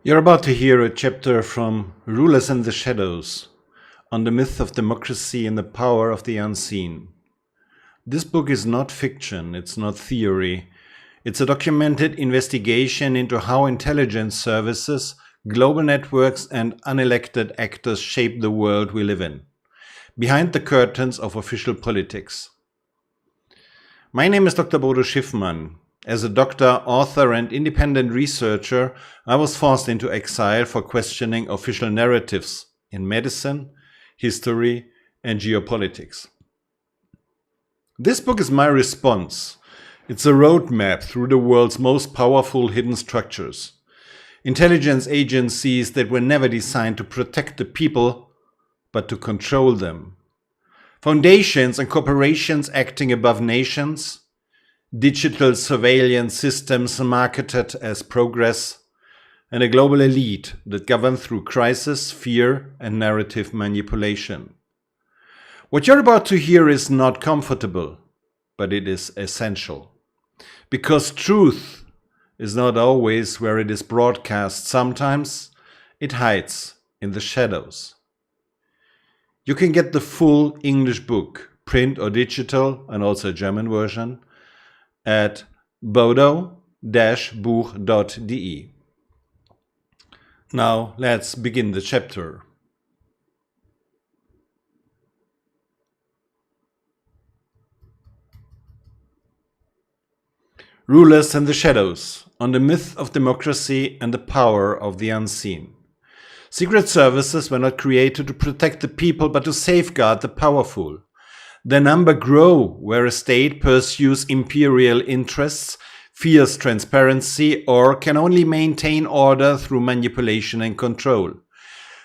You're about to hear a chapter from Rulers and the Shadows on the myth of democracy and the power of the unseen. This book is not fiction, it's not theory. It's a documented investigation into how intelligence services, global networks, and unelected actors shape the world we live in, behind the curtains of official politics. My name is Dr. Bodo Schiffmann. As a doctor, author, and independent researcher, I was forced into exile for questioning official narratives in medicine, history, and geopolitics. This book is my response. It's a roadmap through the world's most powerful hidden structures. Intelligence agencies that were never designed to protect the people, but to control them. Foundations and corporations acting above nations. Digital surveillance systems marketed as progress, and a global elite that govern through crisis, fear, and narrative manipulation. What you're about to hear is not comfortable, but it is essential. Because truth is not always where it is broadcast. Sometimes it hides in the shadows. You can get the full English book, print or digital, and also a German version, at bodo-buch.de. Now let's begin the chapter. Rulers and the Shadows, on the myth of democracy and the power of the unseen. Secret services were not created to protect the people but to safeguard the powerful. Their number grow where a state pursues imperial interests, fears transparency, or can only maintain order through manipulation and control.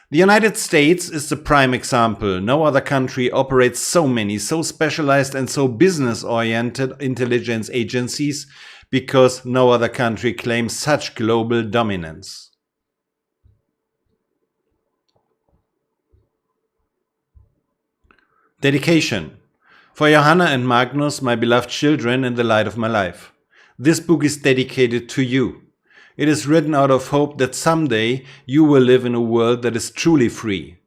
The United States is the prime example. No other country operates so many, so specialized and so business-oriented intelligence agencies because no other country claims such global dominance. Dedication. For Johanna and Magnus, my beloved children and the light of my life. This book is dedicated to you. It is written out of hope that someday you will live in a world that is truly free.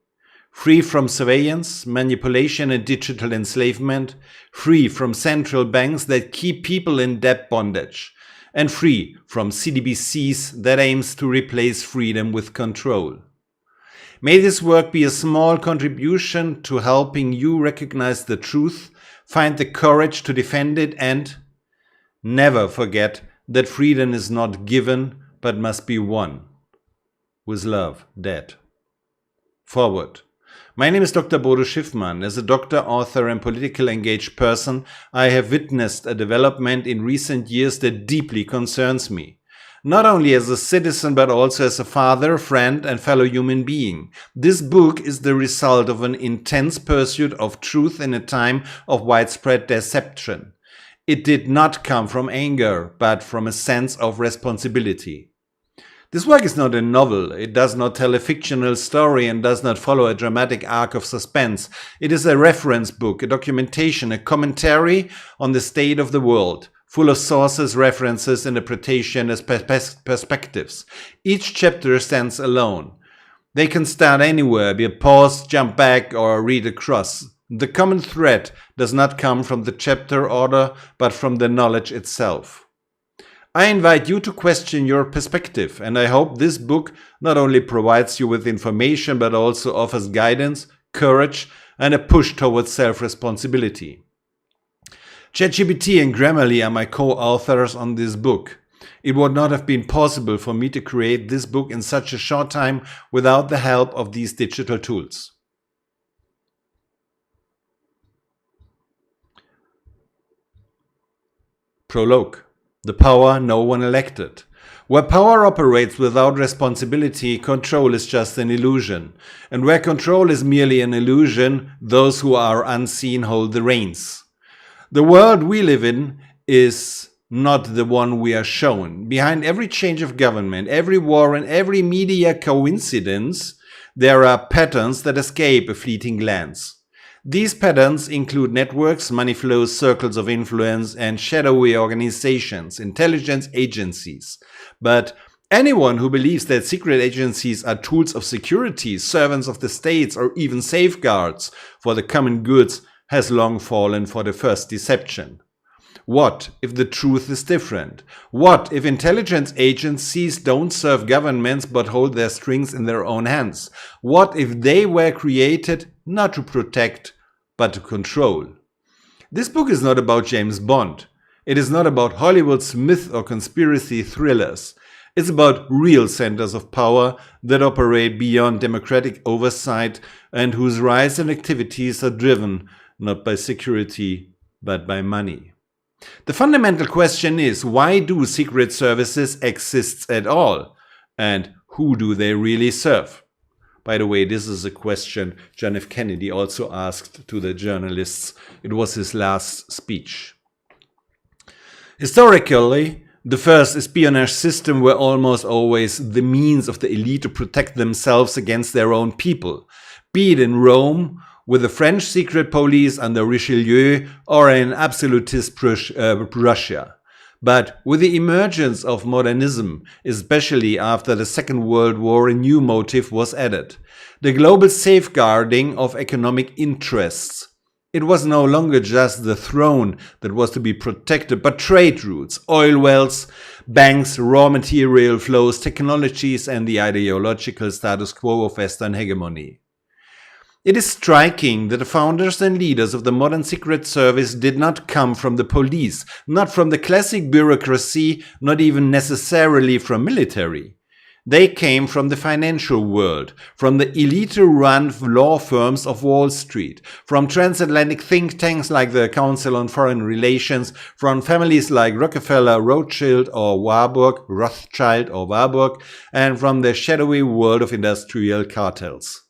Free from surveillance, manipulation and digital enslavement, free from central banks that keep people in debt bondage, and free from CBDCs that aims to replace freedom with control. May this work be a small contribution to helping you recognize the truth, find the courage to defend it, and never forget that freedom is not given but must be won. With love, Dad. Forward. My name is Dr. Bodo Schiffmann. As a doctor, author, and politically engaged person, I have witnessed a development in recent years that deeply concerns me. Not only as a citizen, but also as a father, friend, and fellow human being. This book is the result of an intense pursuit of truth in a time of widespread deception. It did not come from anger, but from a sense of responsibility. This work is not a novel. It does not tell a fictional story and does not follow a dramatic arc of suspense. It is a reference book, a documentation, a commentary on the state of the world, full of sources, references, interpretation as perspectives. Each chapter stands alone. They can start anywhere, be a pause, jump back, or read across. The common thread does not come from the chapter order, but from the knowledge itself. I invite you to question your perspective, and I hope this book not only provides you with information, but also offers guidance, courage, and a push towards self-responsibility. ChatGPT and Grammarly are my co-authors on this book. It would not have been possible for me to create this book in such a short time without the help of these digital tools. Prologue. The power no one elected. Where power operates without responsibility, control is just an illusion. And where control is merely an illusion, those who are unseen hold the reins. The world we live in is not the one we are shown. Behind every change of government, every war, and every media coincidence, there are patterns that escape a fleeting glance. These patterns include networks, money flows, circles of influence, and shadowy organizations, intelligence agencies. But Anyone who believes that secret agencies are tools of security, servants of the states, or even safeguards for the common goods has long fallen for the first deception. What if the truth is different? What if intelligence agencies don't serve governments but hold their strings in their own hands? What if they were created not to protect but to control? This book is not about James Bond. It is not about Hollywood's myth or conspiracy thrillers. It's about real centers of power that operate beyond democratic oversight and whose rise and activities are driven not by security but by money. The fundamental question is, why do secret services exist at all? And who do they really serve? By the way, this is a question John F. Kennedy also asked to the journalists. It was his last speech. Historically, the first espionage systems were almost always the means of the elite to protect themselves against their own people, be it in Rome with the French secret police under Richelieu or in absolutist Russia. But with the emergence of modernism, especially after the Second World War, a new motive was added: the global safeguarding of economic interests. It was no longer just the throne that was to be protected, but trade routes, oil wells, banks, raw material flows, technologies, and the ideological status quo of Western hegemony. It is striking that the founders and leaders of the modern Secret Service did not come from the police, not from the classic bureaucracy, not even necessarily from military. They came from the financial world, from the elite-run law firms of Wall Street, from transatlantic think tanks like the Council on Foreign Relations, from families like Rockefeller, Rothschild or Warburg, and from the shadowy world of industrial cartels.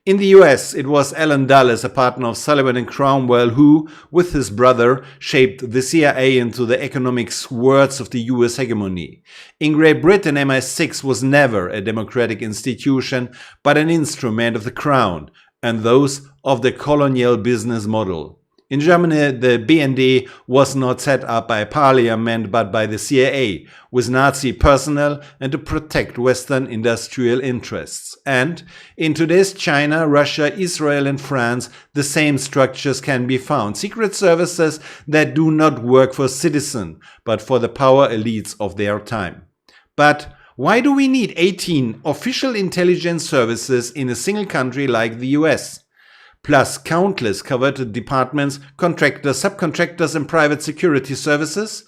In the US, it was Alan Dulles, a partner of Sullivan and Cromwell, who, with his brother, shaped the CIA into the economic swords of the US hegemony. In Great Britain, MI6 was never a democratic institution, but an instrument of the crown and those of the colonial business model. In Germany, the BND was not set up by parliament but by the CIA, with Nazi personnel and to protect Western industrial interests. And in today's China, Russia, Israel and France, the same structures can be found. Secret services that do not work for citizens, but for the power elites of their time. But why do we need 18 official intelligence services in a single country like the US? Plus countless covered departments, contractors, subcontractors and private security services?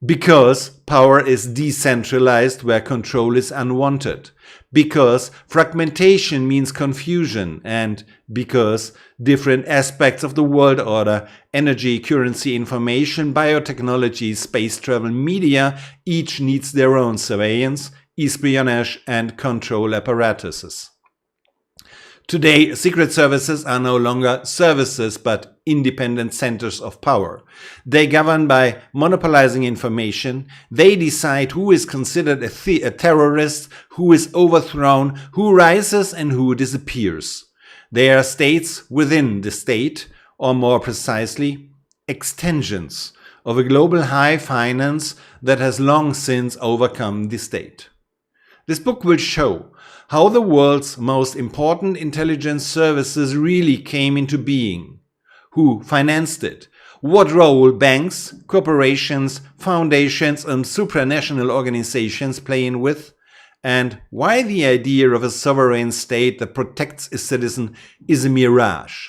Because power is decentralized where control is unwanted. Because fragmentation means confusion. And because different aspects of the world order, energy, currency, information, biotechnology, space travel, media, each needs their own surveillance, espionage and control apparatuses. Today, secret services are no longer services but independent centers of power. They govern by monopolizing information. They decide who is considered a terrorist, who is overthrown, who rises and who disappears. They are states within the state, or more precisely, extensions of a global high finance that has long since overcome the state. This book will show how the world's most important intelligence services really came into being, who financed it, what role banks, corporations, foundations and supranational organizations play in with, and why the idea of a sovereign state that protects a citizen is a mirage.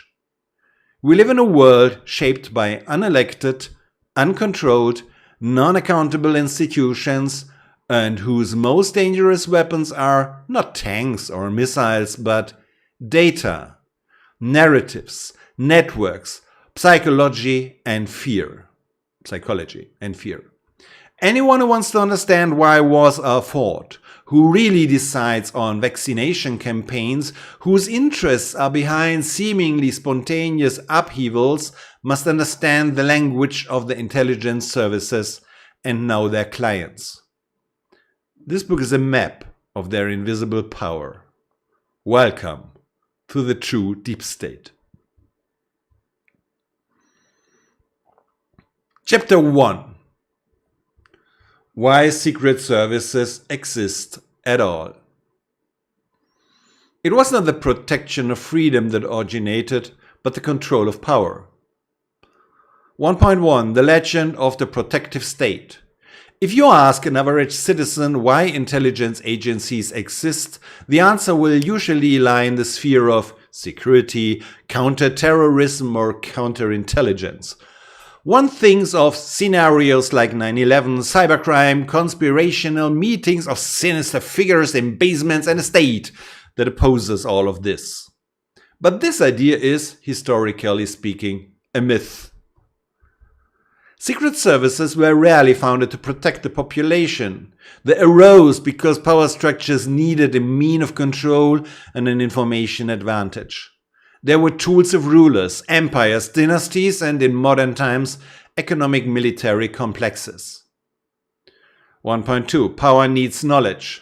We live in a world shaped by unelected, uncontrolled, non-accountable institutions, and whose most dangerous weapons are not tanks or missiles, but data, narratives, networks, psychology and fear. Anyone who wants to understand why wars are fought, who really decides on vaccination campaigns, whose interests are behind seemingly spontaneous upheavals, must understand the language of the intelligence services and know their clients. This book is a map of their invisible power. Welcome to the true deep state. Chapter 1. why secret services exist at all. It was not the protection of freedom that originated, but the control of power. 1.1. The legend of the protective state. If you ask an average citizen why intelligence agencies exist, the answer will usually lie in the sphere of security, counter-terrorism, or counterintelligence. One thinks of scenarios like 9/11, cybercrime, conspirational meetings of sinister figures in basements, and a state that opposes all of this. But this idea is, historically speaking, a myth. Secret services were rarely founded to protect the population. They arose because power structures needed a mean of control and an information advantage. They were tools of rulers, empires, dynasties, and in modern times, economic military complexes. 1.2. Power needs knowledge.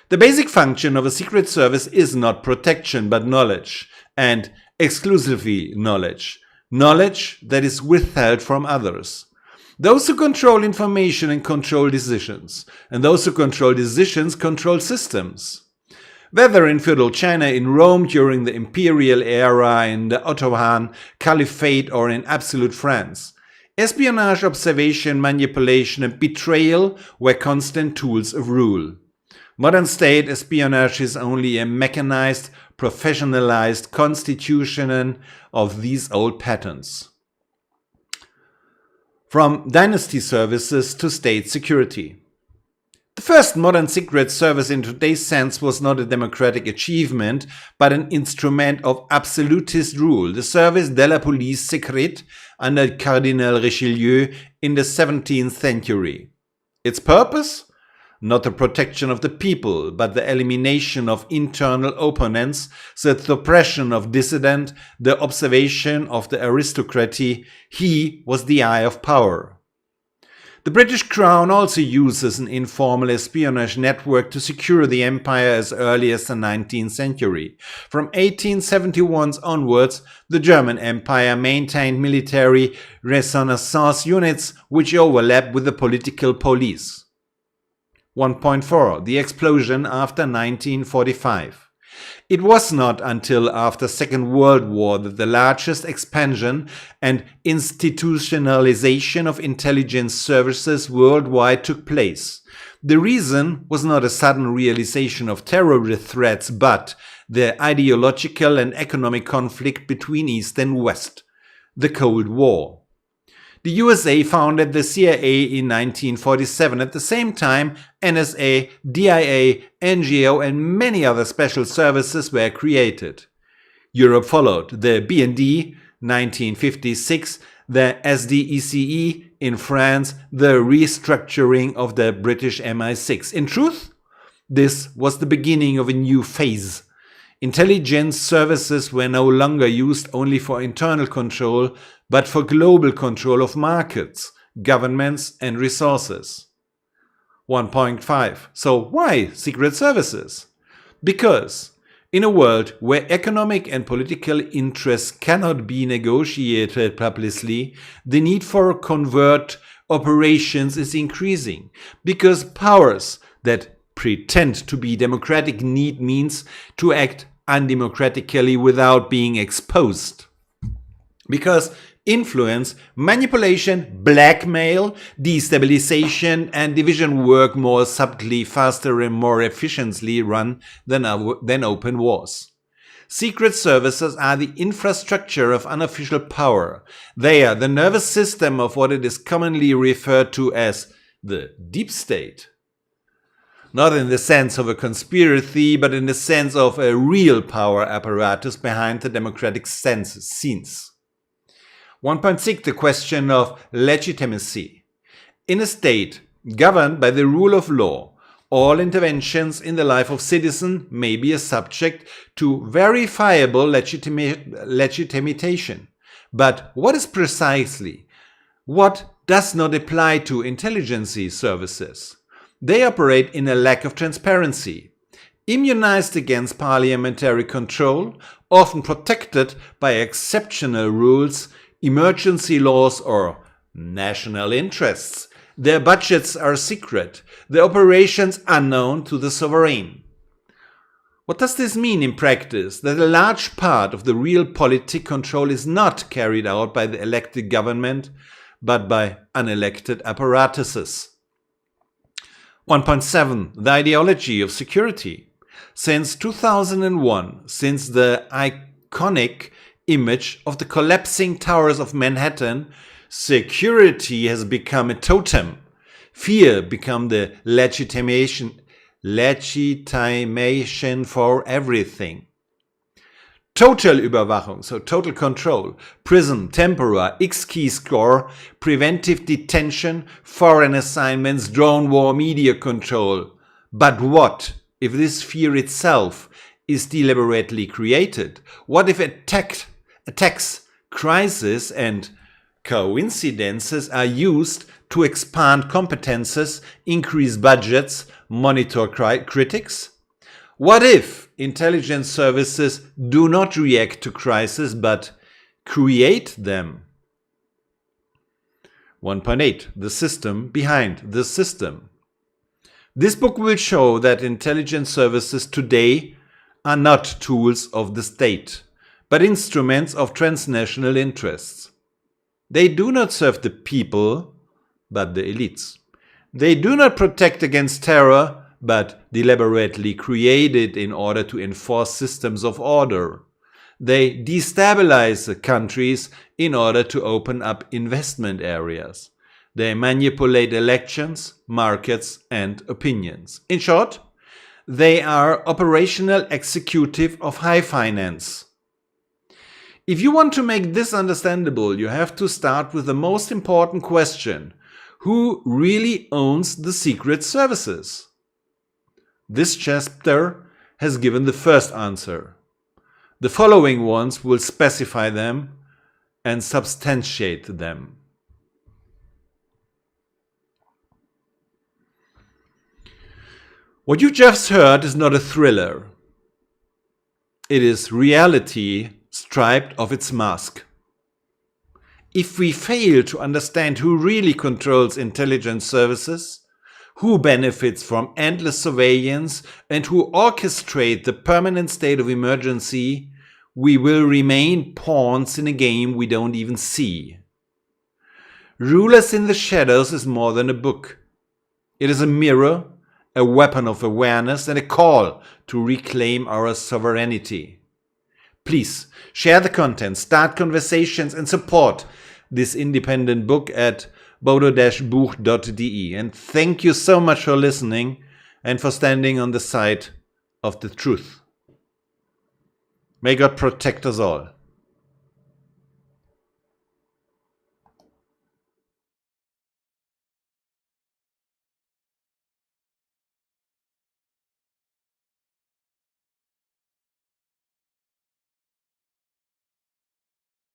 The basic function of a secret service is not protection, but knowledge, and exclusively knowledge. Knowledge that is withheld from others. Those who control information and control decisions, and those who control decisions control systems. Whether in feudal China, in Rome during the imperial era, in the Ottoman Caliphate, or in absolute France, espionage, observation, manipulation, and betrayal were constant tools of rule. Modern state espionage is only a mechanized, professionalized constitution of these old patterns. From dynasty services to state security. The first modern secret service in today's sense was not a democratic achievement, but an instrument of absolutist rule, the Service de la Police Secrète under Cardinal Richelieu in the 17th century. Its purpose? Not the protection of the people, but the elimination of internal opponents, the suppression of dissident, the observation of the aristocracy. He was the eye of power. The British Crown also uses an informal espionage network to secure the empire as early as the 19th century. From 1871 onwards, the German Empire maintained military reconnaissance units which overlap with the political police. 1.4. The explosion after 1945. It was not until after Second World War that the largest expansion and institutionalization of intelligence services worldwide took place. The reason was not a sudden realization of terrorist threats, but the ideological and economic conflict between East and West, the Cold War. The USA founded the CIA in 1947. At the same time, NSA, DIA, NGO, and many other special services were created. Europe followed. The BND, 1956, the SDECE in France, the restructuring of the British MI6. In truth, this was the beginning of a new phase. Intelligence services were no longer used only for internal control, but for global control of markets, governments, and resources. 1.5. So why secret services? Because in a world where economic and political interests cannot be negotiated publicly, the need for covert operations is increasing. Because powers that pretend to be democratic need means to act undemocratically without being exposed. Because influence, manipulation, blackmail, destabilization, and division work more subtly, faster, and more efficiently run than open wars. Secret services are the infrastructure of unofficial power. They are the nervous system of what it is commonly referred to as the deep state. Not in the sense of a conspiracy, but in the sense of a real power apparatus behind the democratic scenes. 1.6. The question of legitimacy. In a state governed by the rule of law, all interventions in the life of citizen may be a subject to verifiable legitimation. But what is precisely? What does not apply to intelligence services? They operate in a lack of transparency, immunized against parliamentary control, often protected by exceptional rules, emergency laws, or national interests. Their budgets are secret, their operations unknown to the sovereign. What does this mean in practice? That a large part of the real politic control is not carried out by the elected government, but by unelected apparatuses. 1.7. The ideology of security. Since 2001, since the iconic image of the collapsing towers of Manhattan, security has become a totem. Fear become the legitimation for everything. Total Überwachung, so total control, prison, tempora, X-key score, preventive detention, foreign assignments, drone war, media control. But what if this fear itself is deliberately created? What if attacks, crises and coincidences are used to expand competences, increase budgets, monitor critics? What if intelligence services do not react to crises but create them? 1.8. The system behind the system. This book will show that intelligence services today are not tools of the state, but instruments of transnational interests. They do not serve the people, but the elites. They do not protect against terror, but deliberately created in order to enforce systems of order. They destabilize the countries in order to open up investment areas. They manipulate elections, markets, and opinions. In short, they are operational executive of high finance. If you want to make this understandable, you have to start with the most important question: who really owns the secret services? This chapter has given the first answer. The following ones will specify them and substantiate them. What you just heard is not a thriller. It is reality stripped of its mask. If we fail to understand who really controls intelligence services, who benefits from endless surveillance, and who orchestrate the permanent state of emergency, we will remain pawns in a game we don't even see. Rulers in the Shadows is more than a book. It is a mirror, a weapon of awareness, and a call to reclaim our sovereignty. Please share the content, start conversations, and support this independent book at bodo-buch.de. And thank you so much for listening and for standing on the side of the truth. May God protect us all.